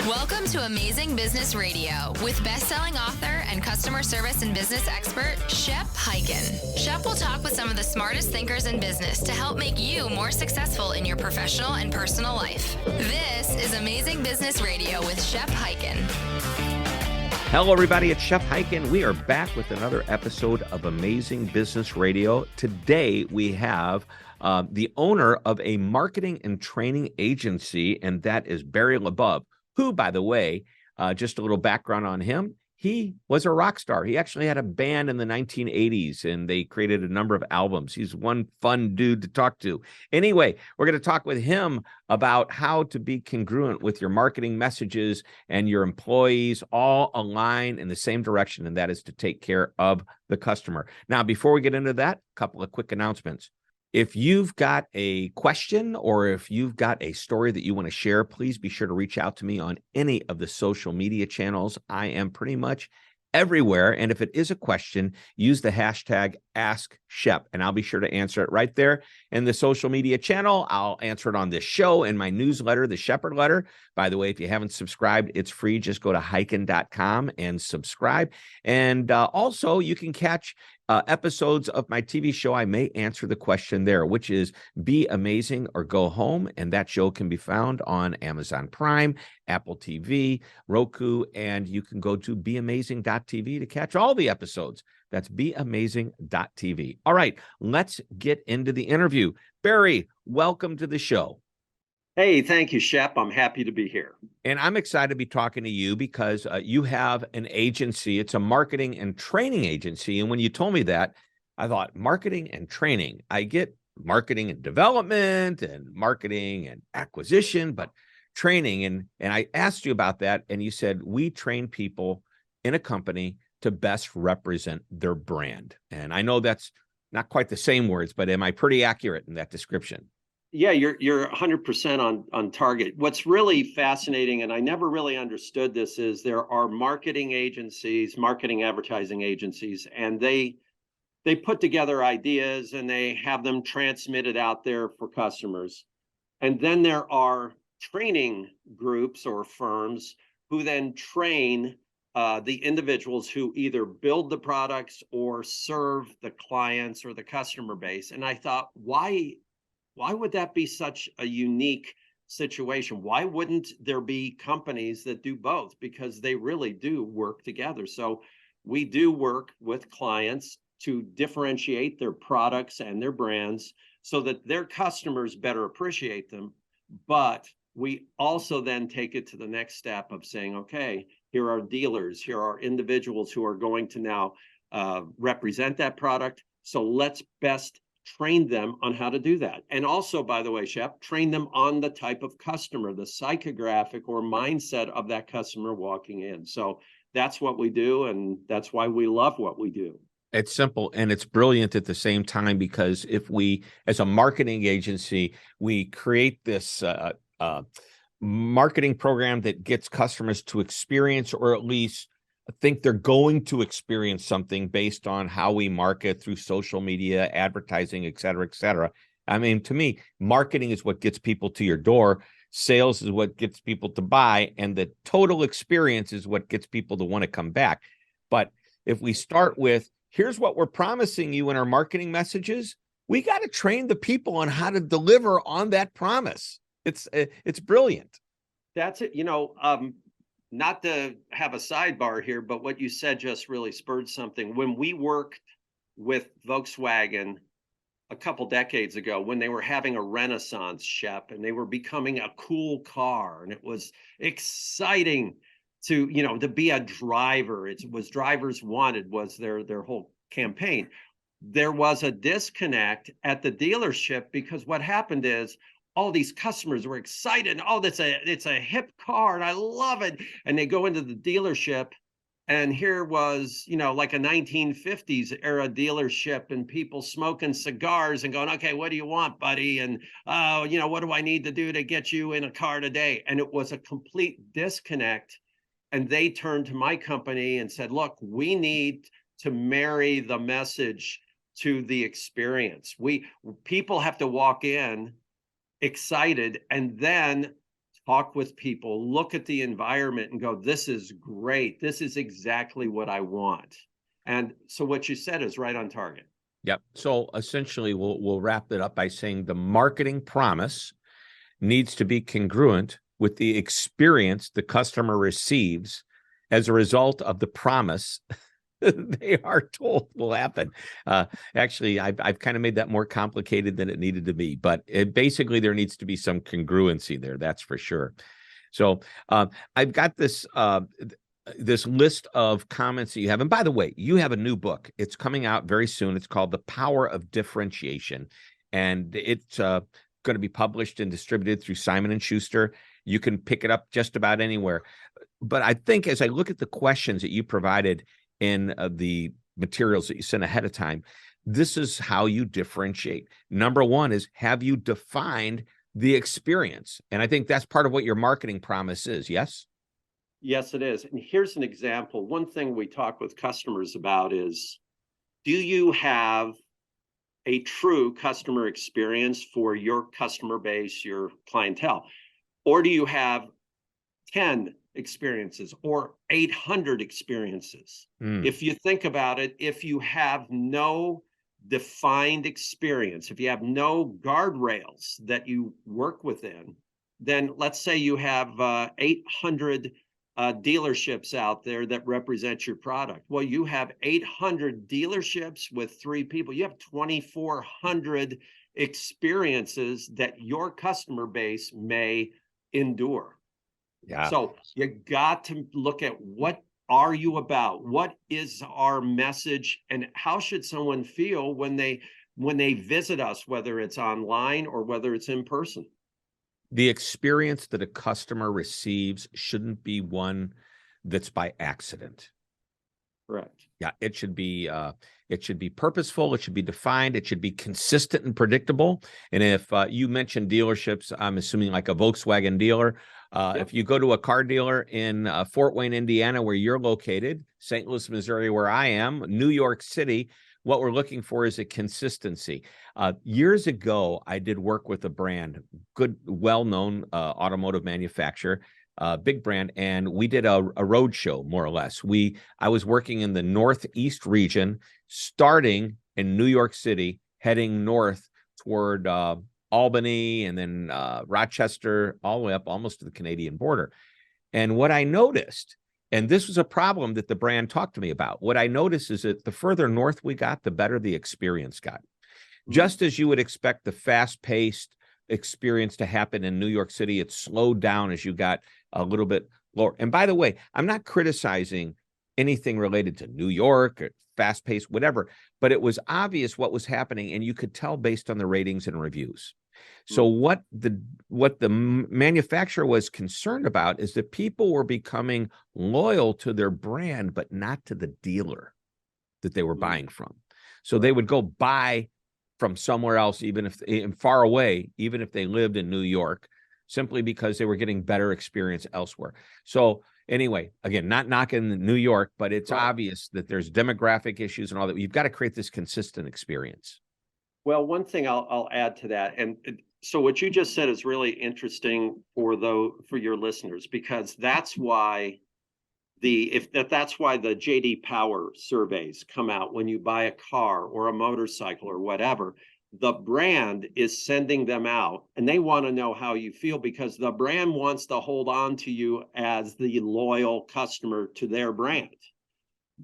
Welcome to Amazing Business Radio with best-selling author and customer service and business expert, Shep Hyken. Shep will talk with some of the smartest thinkers in business to help make you more successful in your professional and personal life. This is Amazing Business Radio with Shep Hyken. Hello, everybody. It's Shep Hyken. We are back with another episode of Amazing Business Radio. Today, we have the owner of a marketing and training agency, and that is Barry LaBov, who, by the way, just a little background on him, he was a rock star. He actually had a band in the 1980s, and they created a number of albums. He's one fun dude to talk to. Anyway, we're going to talk with him about how to be congruent with your marketing messages and your employees all align in the same direction, and that is to take care of the customer. Now, before we get into that, a couple of quick announcements. If you've got a question or if you've got a story that you want to share, please be sure to reach out to me on any of the social media channels. I am pretty much everywhere. And if it is a question, use the hashtag AskShep, and I'll be sure to answer it right there in the social media channel. I'll answer it on this show and my newsletter, the Shepherd Letter. By the way, if you haven't subscribed, it's free. Just go to hyken.com and subscribe. And also, you can catch episodes of my TV show. I may answer the question there, which is Be Amazing or Go Home. And that show can be found on Amazon Prime, Apple TV, Roku, and you can go to beamazing.tv to catch all the episodes. That's beamazing.tv. All right, let's get into the interview. Barry, welcome to the show. Hey, thank you, Shep. I'm happy to be here. And I'm excited to be talking to you because you have an agency. It's a marketing and training agency. And when you told me that, I thought marketing and training. I get marketing and development and marketing and acquisition, but training. And I asked you about that. And you said, we train people in a company to best represent their brand. And I know that's not quite the same words, but am I pretty accurate in that description? Yeah, you're 100% on target. What's really fascinating, and I never really understood this, is there are marketing agencies, marketing advertising agencies, and they put together ideas and they have them transmitted out there for customers. And then there are training groups or firms who then train the individuals who either build the products or serve the clients or the customer base. And I thought, why would that be such a unique situation? Why wouldn't there be companies that do both? Because they really do work together. So we do work with clients to differentiate their products and their brands so that their customers better appreciate them. But we also then take it to the next step of saying, okay, here are dealers, here are individuals who are going to now represent that product. So let's best train them on how to do that. And also, by the way, Shep, train them on the type of customer, the psychographic or mindset of that customer walking in. So that's what we do. And that's why we love what we do. It's simple and it's brilliant at the same time, because if we, as a marketing agency, we create this marketing program that gets customers to experience, or at least think they're going to experience something based on how we market through social media, advertising, et cetera, et cetera. I mean, to me, marketing is what gets people to your door. Sales is what gets people to buy. And the total experience is what gets people to want to come back. But if we start with, here's what we're promising you in our marketing messages, we got to train the people on how to deliver on that promise. It's brilliant. That's it. Not to have a sidebar here, but what you said just really spurred something. When we worked with Volkswagen a couple decades ago, when they were having a renaissance, Shep, and they were becoming a cool car, and it was exciting to be a driver. It was drivers wanted was their whole campaign. There was a disconnect at the dealership because what happened is all these customers were excited. Oh, it's a hip car and I love it. And they go into the dealership and here was, like a 1950s era dealership and people smoking cigars and going, okay, what do you want, buddy? And, what do I need to do to get you in a car today? And it was a complete disconnect. And they turned to my company and said, look, we need to marry the message to the experience. People have to walk in excited and then talk with people, look at the environment and go, this is great. This is exactly what I want. And so what you said is right on target. Yep. So essentially, we'll wrap it up by saying the marketing promise needs to be congruent with the experience the customer receives as a result of the promise they are told will happen. Actually, I've kind of made that more complicated than it needed to be, but basically there needs to be some congruency there. That's for sure. So I've got this this list of comments that you have. And by the way, you have a new book. It's coming out very soon. It's called The Power of Differentiation. And it's going to be published and distributed through Simon & Schuster. You can pick it up just about anywhere. But I think as I look at the questions that you provided in the materials that you sent ahead of time, this is how you differentiate. Number one is, have you defined the experience? And I think that's part of what your marketing promise is. Yes? Yes, it is. And here's an example. One thing we talk with customers about is, do you have a true customer experience for your customer base, your clientele? Or do you have 10 experiences or 800 experiences? If you think about it, if you have no defined experience, if you have no guardrails that you work within, then let's say you have 800 dealerships out there that represent your product. Well, you have 800 dealerships with 3 people. You have 2,400 experiences that your customer base may endure. Yeah. So you got to look at, what are you about? What is our message? And how should someone feel when they visit us, whether it's online or whether it's in person? The experience that a customer receives shouldn't be one that's by accident. Correct. Yeah, it should be purposeful. It should be defined. It should be consistent and predictable. And if you mentioned dealerships, I'm assuming like a Volkswagen dealer. Yep. If you go to a car dealer in Fort Wayne, Indiana, where you're located, St. Louis, Missouri, where I am, New York City, what we're looking for is a consistency. Years ago, I did work with a brand, good, well-known automotive manufacturer, big brand, and we did a road show, more or less. I was working in the Northeast region, starting in New York City, heading north toward Albany, and then Rochester, all the way up almost to the Canadian border. And what I noticed, and this was a problem that the brand talked to me about, what I noticed is that the further north we got, the better the experience got. Just as you would expect the fast-paced experience to happen in New York City, it slowed down as you got a little bit lower. And by the way, I'm not criticizing anything related to New York or fast-paced, whatever, but it was obvious what was happening, and you could tell based on the ratings and reviews. So what the manufacturer was concerned about is that people were becoming loyal to their brand, but not to the dealer that they were buying from. So they would go buy from somewhere else, even if far away, even if they lived in New York, simply because they were getting better experience elsewhere. So anyway, again, not knocking New York, but it's obvious that there's demographic issues and all that. You've got to create this consistent experience. Well, one thing I'll add to that, and so what you just said is really interesting for your listeners, because that's why that's why the J.D. Power surveys come out when you buy a car or a motorcycle or whatever. The brand is sending them out, and they want to know how you feel, because the brand wants to hold on to you as the loyal customer to their brand.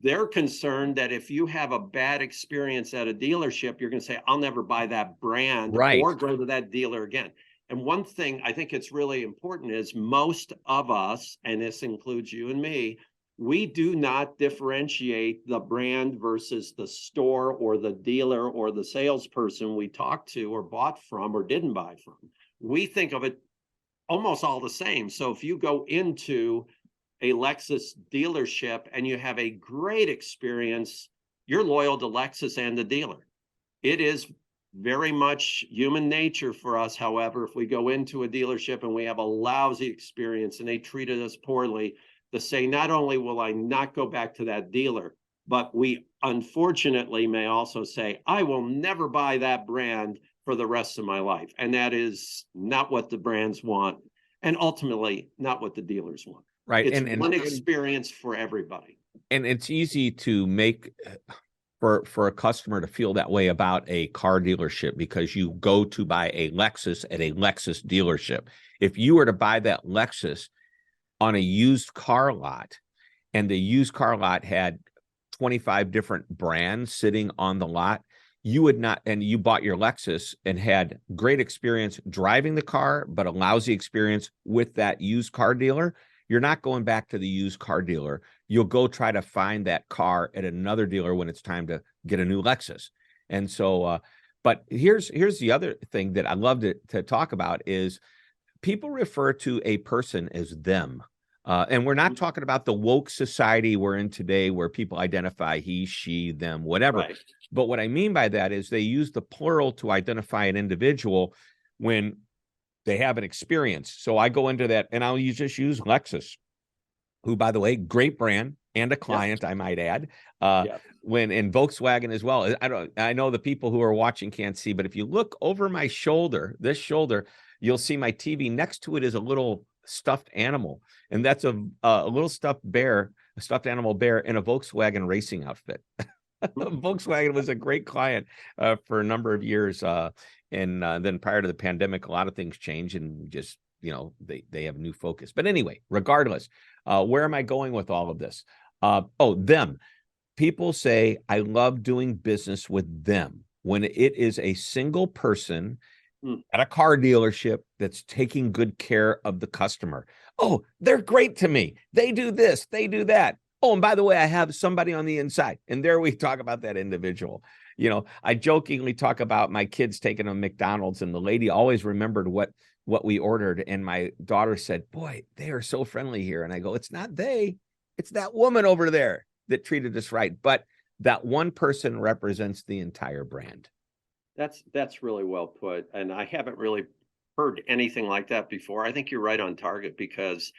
They're concerned that if you have a bad experience at a dealership, you're going to say, I'll never buy that brand or go to that dealer again. And one thing I think it's really important is, most of us, and this includes you and me, we do not differentiate the brand versus the store or the dealer or the salesperson we talked to or bought from or didn't buy from. We think of it almost all the same. So if you go into a Lexus dealership and you have a great experience, you're loyal to Lexus and the dealer. It is very much human nature for us, however, if we go into a dealership and we have a lousy experience and they treated us poorly, to say, not only will I not go back to that dealer, but we unfortunately may also say, I will never buy that brand for the rest of my life. And that is not what the brands want. and ultimately not what the dealers want. Right. It's one experience for everybody. And it's easy to make for a customer to feel that way about a car dealership because you go to buy a Lexus at a Lexus dealership. If you were to buy that Lexus on a used car lot, and the used car lot had 25 different brands sitting on the lot, you would not, and you bought your Lexus and had great experience driving the car, but a lousy experience with that used car dealer, you're not going back to the used car dealer. You'll go try to find that car at another dealer when it's time to get a new Lexus. And so, but here's the other thing that I love to talk about is people refer to a person as them. And we're not talking about the woke society we're in today where people identify he, she, them, whatever. Right. But what I mean by that is they use the plural to identify an individual when they have an experience. So I go into that and I'll just use Lexus, who, by the way, great brand and a client, I might add. When in Volkswagen as well. I know the people who are watching can't see, but if you look over my shoulder, this shoulder, you'll see my TV. Next to it is a little stuffed animal, and that's a little stuffed animal bear in a Volkswagen racing outfit. Volkswagen was a great client for a number of years, and then prior to the pandemic, a lot of things changed, and just they have a new focus. But anyway, regardless, where am I going with all of this? Them. People say I love doing business with them when it is a single person at a car dealership that's taking good care of the customer. Oh, they're great to me. They do this, they do that. Oh, and by the way, I have somebody on the inside. And there we talk about that individual. I jokingly talk about my kids taking a McDonald's, and the lady always remembered what we ordered. And my daughter said, boy, they are so friendly here. And I go, it's not they, it's that woman over there that treated us right. But that one person represents the entire brand. That's really well put. And I haven't really heard anything like that before. I think you're right on target because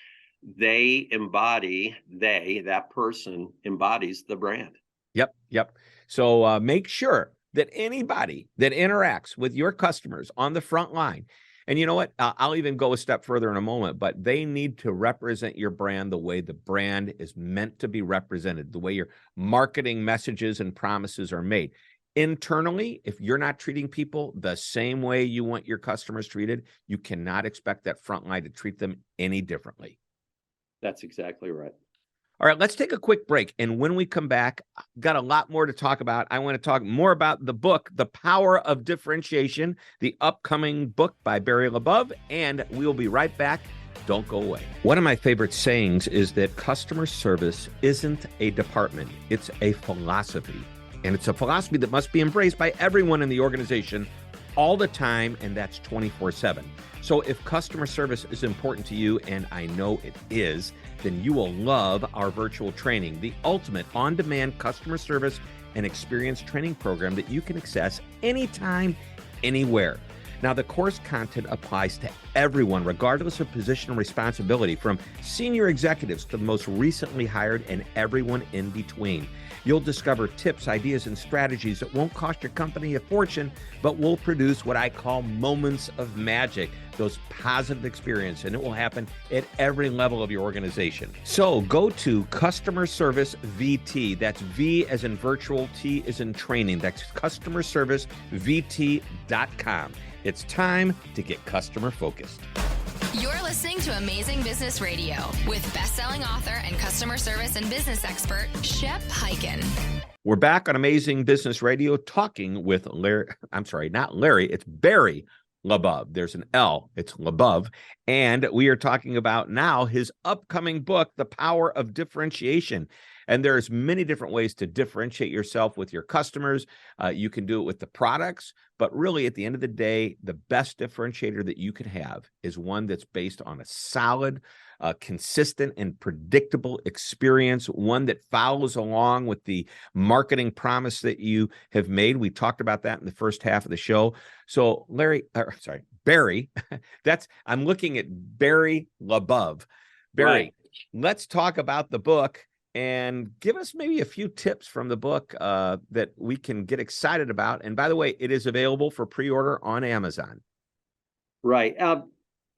that person embodies the brand. Yep. So make sure that anybody that interacts with your customers on the front line, and you know what, I'll even go a step further in a moment, but they need to represent your brand the way the brand is meant to be represented, the way your marketing messages and promises are made. Internally, if you're not treating people the same way you want your customers treated, you cannot expect that front line to treat them any differently. That's exactly right. All right, let's take a quick break. And when we come back, I've got a lot more to talk about. I want to talk more about the book, The Power of Differentiation, the upcoming book by Barry LaBov, and we'll be right back. Don't go away. One of my favorite sayings is that customer service isn't a department, it's a philosophy. And it's a philosophy that must be embraced by everyone in the organization all the time, and that's 24/7. So if customer service is important to you, and I know it is, then you will love our virtual training, the ultimate on-demand customer service and experience training program that you can access anytime, anywhere. Now, the course content applies to everyone, regardless of position and responsibility, from senior executives to the most recently hired and everyone in between. You'll discover tips, ideas, and strategies that won't cost your company a fortune, but will produce what I call moments of magic, those positive experiences, and it will happen at every level of your organization. So go to Customer Service VT. That's V as in virtual, T as in training. That's customerservicevt.com. It's time to get customer focused. You're listening to Amazing Business Radio with best-selling author and customer service and business expert, Shep Hyken. We're back on Amazing Business Radio talking with Larry. I'm sorry, not Larry. It's Barry LaBov. There's an L. It's LaBov. And we are talking about now his upcoming book, The Power of Differentiation. And there's many different ways to differentiate yourself with your customers. You can do it with the products, but really at the end of the day, the best differentiator that you can have is one that's based on a solid, consistent and predictable experience, one that follows along with the marketing promise that you have made. We talked about that in the first half of the show. So Barry, I'm looking at Barry LaBov. Barry, Right. Let's talk about the book. And give us maybe a few tips from the book that we can get excited about. And by the way, it is available for pre-order on Amazon. Right.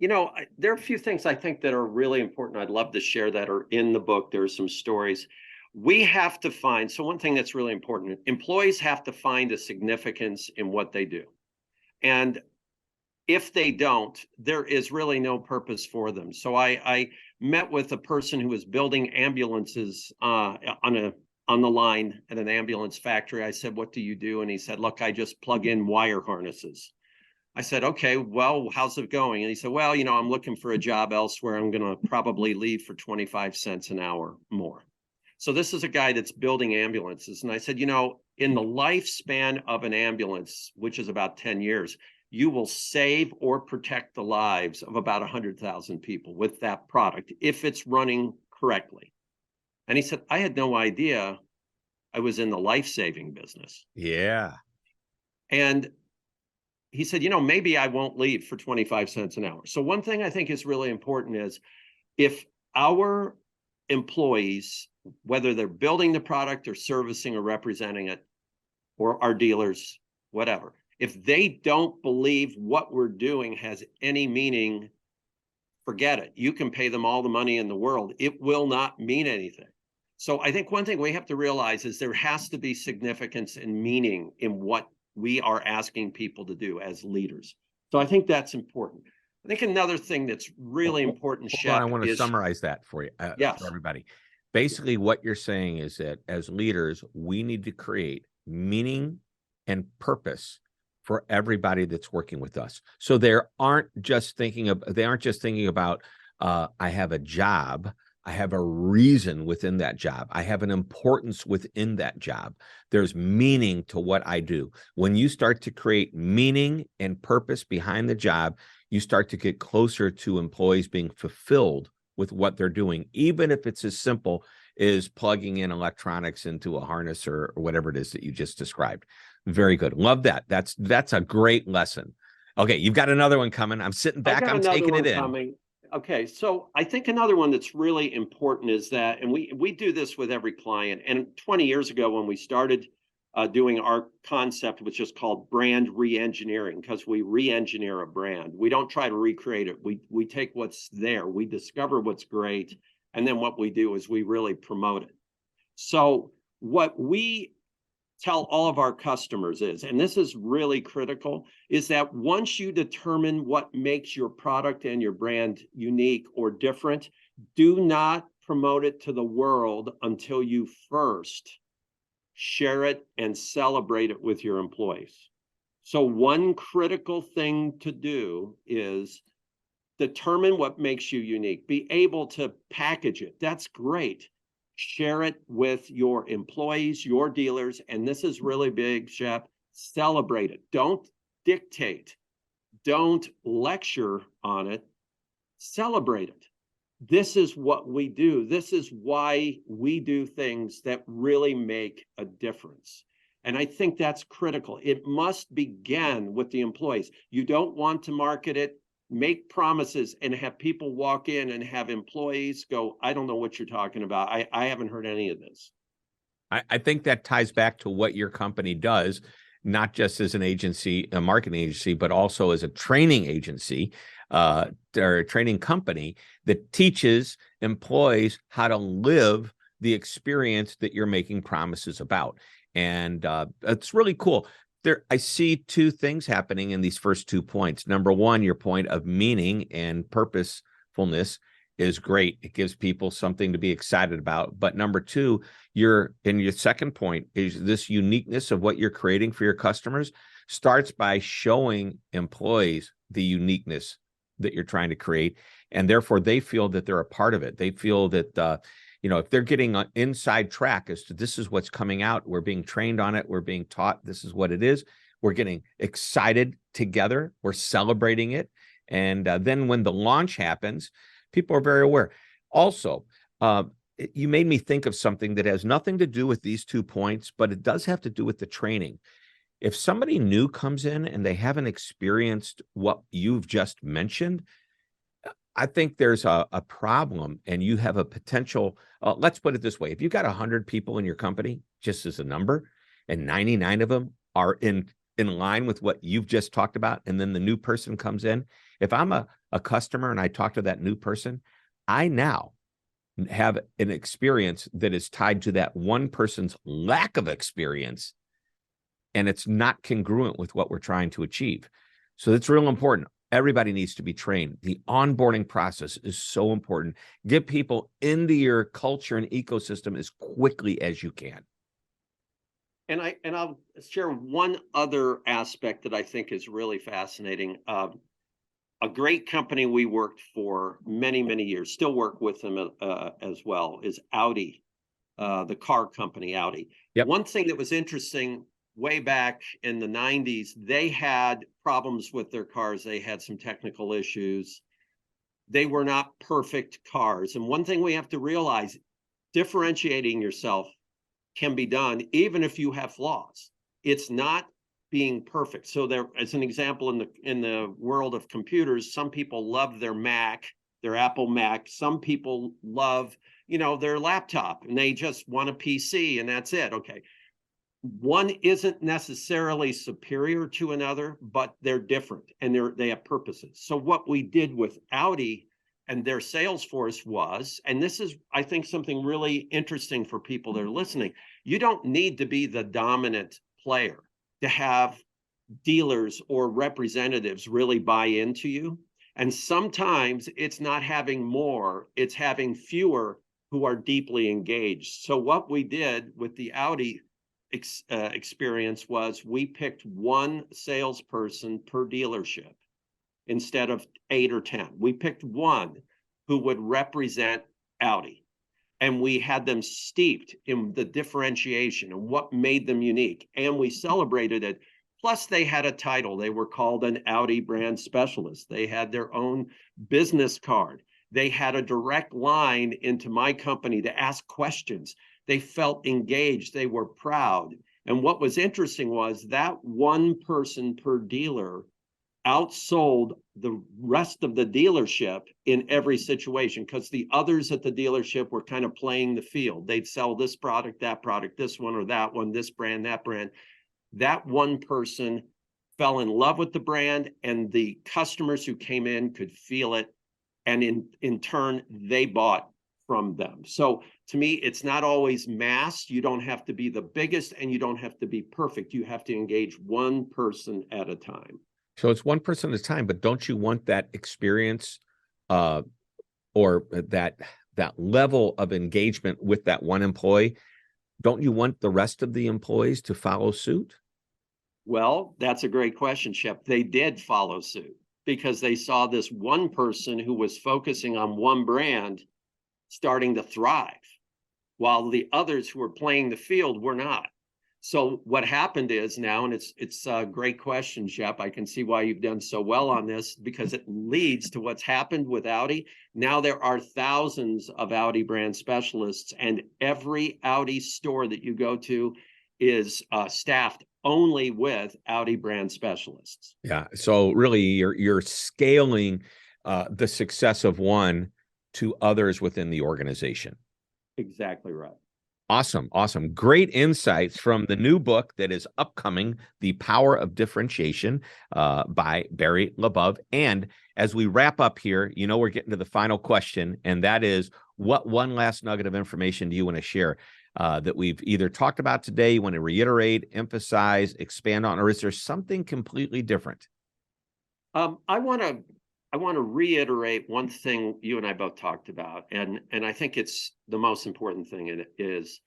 There are a few things I think that are really important. I'd love to share that are in the book. There are some stories. We have to find, so one thing that's really important, employees have to find a significance in what they do. And if they don't, there is really no purpose for them. So I met with a person who was building ambulances on the line at an ambulance factory. I said, "What do you do?" And he said, "Look, I just plug in wire harnesses." I said, "Okay, well, how's it going?" And he said, "Well, I'm looking for a job elsewhere. I'm going to probably leave for 25 cents an hour more." So this is a guy that's building ambulances. And I said, in the lifespan of an ambulance, which is about 10 years, you will save or protect the lives of about 100,000 people with that product if it's running correctly. And he said, "I had no idea I was in the life-saving business." Yeah. And he said, maybe I won't leave for 25 cents an hour. So one thing I think is really important is if our employees, whether they're building the product or servicing or representing it, or our dealers, whatever, if they don't believe what we're doing has any meaning, forget it. You can pay them all the money in the world. It will not mean anything. So I think one thing we have to realize is there has to be significance and meaning in what we are asking people to do as leaders. So I think that's important. I think another thing that's really important, Shep, I want to is summarize that for you, yes. for everybody. Basically, what you're saying is that as leaders, we need to create meaning and purpose for everybody that's working with us. So they aren't just thinking about I have a job. I have a reason within that job. I have an importance within that job. There's meaning to what I do. When you start to create meaning and purpose behind the job, you start to get closer to employees being fulfilled with what they're doing, even if it's as simple as plugging in electronics into a harness or whatever it is that you just described. Very good. Love that. That's a great lesson. Okay, you've got another one coming. I'm sitting back. I'm taking it in. Coming. Okay, so I think another one that's really important is that, and we do this with every client. And 20 years ago, when we started doing our concept, which is called brand reengineering, because we re-engineer a brand. We don't try to recreate it. We take what's there. We discover what's great, and then what we do is we really promote it. So what we tell all of our customers is, and this is really critical, is that once you determine what makes your product and your brand unique or different, do not promote it to the world until you first share it and celebrate it with your employees. So one critical thing to do is determine what makes you unique. Be able to package it. That's great. Share it with your employees, your dealers, and this is really big, Shep. Celebrate it. Don't dictate. Don't lecture on it. Celebrate it. This is what we do. This is why we do things that really make a difference. And I think that's critical. It must begin with the employees. You don't want to market it, make promises, and have people walk in and have employees go, "I don't know what you're talking about. I haven't heard any of this." I think that ties back to what your company does, not just as an agency, a marketing agency, but also as a training agency or a training company that teaches employees how to live the experience that you're making promises about. And it's really cool. I see two things happening in these first 2 points. Number one, your point of meaning and purposefulness is great. It gives people something to be excited about. But number two, your second point is this uniqueness of what you're creating for your customers starts by showing employees the uniqueness that you're trying to create. And therefore, they feel that they're a part of it. They feel that, if they're getting an inside track as to this is what's coming out, we're being trained on it, we're being taught this is what it is, we're getting excited together, we're celebrating it. And then when the launch happens, people are very aware. Also, you made me think of something that has nothing to do with these 2 points, but it does have to do with the training. If somebody new comes in and they haven't experienced what you've just mentioned, I think there's a problem, and you have a potential. Let's put it this way. If you've got 100 people in your company, just as a number, and 99 of them are in in line with what you've just talked about, and then the new person comes in, if I'm a customer and I talk to that new person, I now have an experience that is tied to that one person's lack of experience, and it's not congruent with what we're trying to achieve. So that's real important. Everybody needs to be trained. The onboarding process is so important. Get people into your culture and ecosystem as quickly as you can. And I'll share one other aspect that I think is really fascinating. A great company we worked for many, many years, still work with them as well, is Audi, the car company Audi. Yep. One thing that was interesting way back in the 90s, they had problems with their cars. They had some technical issues. They were not perfect cars. And one thing we have to realize, differentiating yourself can be done even if you have flaws. It's not being perfect. So there, as an example, in the world of computers, some people love their Mac, their Apple Mac. Some people love, their laptop, and they just want a PC, and that's it. Okay. One isn't necessarily superior to another, but they're different, and they have purposes. So what we did with Audi and their sales force was, and this is, I think, something really interesting for people that are listening, you don't need to be the dominant player to have dealers or representatives really buy into you. And sometimes it's not having more, it's having fewer who are deeply engaged. So what we did with the Audi experience was we picked one salesperson per dealership instead of 8 or 10. We picked one who would represent Audi, and we had them steeped in the differentiation and what made them unique, and we celebrated it. Plus, they had a title. They were called an Audi brand specialist. They had their own business card. They had a direct line into my company to ask questions. They felt engaged. They were proud. And what was interesting was that one person per dealer outsold the rest of the dealership in every situation, because the others at the dealership were kind of playing the field. They'd sell this product, this one or that one, this brand, that brand. That one person fell in love with the brand, and the customers who came in could feel it. And in turn, they bought from them. So to me, it's not always mass. You don't have to be the biggest, and you don't have to be perfect. You have to engage one person at a time. So it's one person at a time, but don't you want that experience or that level of engagement with that one employee? Don't you want the rest of the employees to follow suit? Well, that's a great question, Shep. They did follow suit because they saw this one person who was focusing on one brand starting to thrive, while the others who were playing the field were not. So what happened is now, and it's a great question, Shep. I can see why you've done so well on this, because it leads to what's happened with Audi. Now there are thousands of Audi brand specialists, and every Audi store that you go to is staffed only with Audi brand specialists. Yeah. So really, you're scaling the success of one to others within the organization. Exactly right. Awesome. Awesome. Great insights from the new book that is upcoming, The Power of Differentiation by Barry LaBov. And as we wrap up here, we're getting to the final question, and that is, what one last nugget of information do you want to share that we've either talked about today, you want to reiterate, emphasize, expand on, or is there something completely different? I want to reiterate one thing you and I both talked about, and I think it's the most important thing, and it is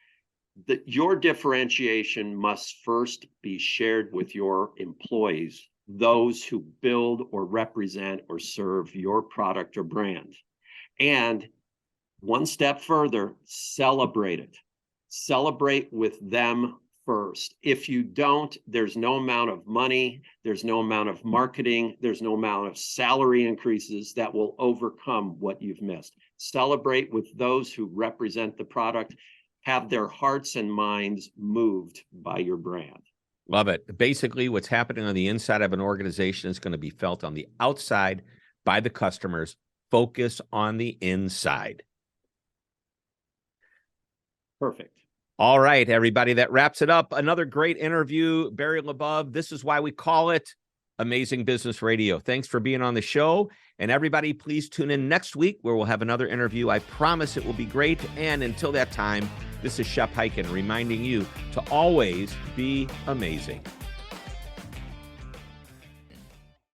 that your differentiation must first be shared with your employees, those who build or represent or serve your product or brand. And one step further, celebrate it. Celebrate with them first. If you don't, there's no amount of money, there's no amount of marketing, there's no amount of salary increases that will overcome what you've missed. Celebrate with those who represent the product, have their hearts and minds moved by your brand. Love it. Basically, what's happening on the inside of an organization is going to be felt on the outside by the customers. Focus on the inside. Perfect. All right, everybody, that wraps it up. Another great interview, Barry LaBov. This is why we call it Amazing Business Radio. Thanks for being on the show. And everybody, please tune in next week where we'll have another interview. I promise it will be great. And until that time, this is Shep Hyken reminding you to always be amazing.